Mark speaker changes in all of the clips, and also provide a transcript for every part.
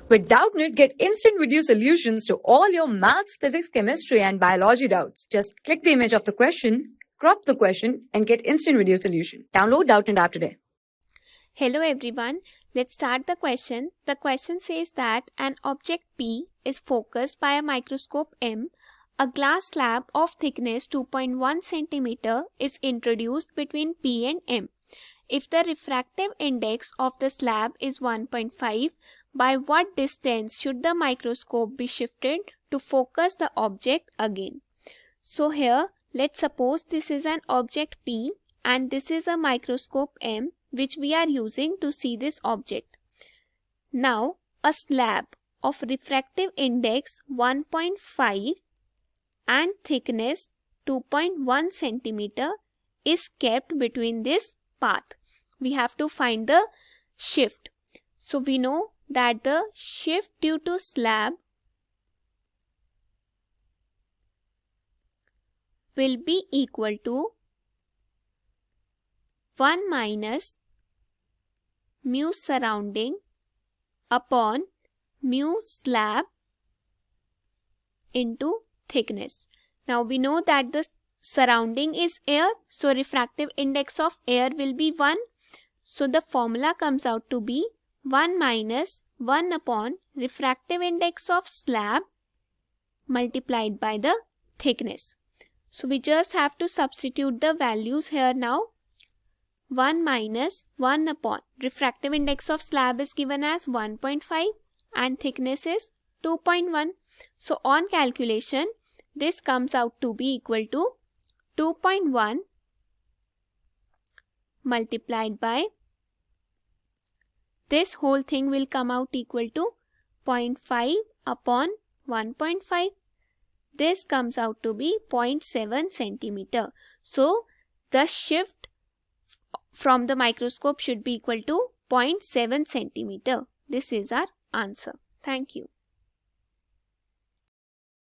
Speaker 1: With Doubtnut, get instant video solutions to all your maths, physics, chemistry, and biology doubts. Just click the image of the question, crop the question, and get instant video solution. Download Doubtnut app today.
Speaker 2: Hello everyone, let's start the question. The question says that an object P is focused by a microscope M. A glass slab of thickness 2.1 cm is introduced between P and M. If the refractive index of the slab is 1.5, by what distance should the microscope be shifted to focus the object again? So here, let's suppose this is an object P and this is a microscope M which we are using to see this object. Now, a slab of refractive index 1.5 and thickness 2.1 cm is kept between this path. We have to find the shift. So we know that the shift due to slab will be equal to 1 minus mu surrounding upon mu slab into thickness. Now we know that the surrounding is air, so refractive index of air will be 1. So the formula comes out to be 1 minus 1 upon refractive index of slab multiplied by the thickness. So we just have to substitute the values here now. 1 minus 1 upon refractive index of slab is given as 1.5 and thickness is 2.1. So on calculation, this comes out to be equal to 2.1 multiplied by this whole thing will come out equal to 0.5 upon 1.5. This comes out to be 0.7 centimeter. So the shift from the microscope should be equal to 0.7 centimeter. This is our answer. Thank you.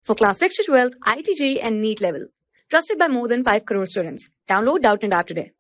Speaker 1: For class 6 to 12, IIT JEE and NEET level. Trusted by more than 5 crore students. Download Doubtnut app today.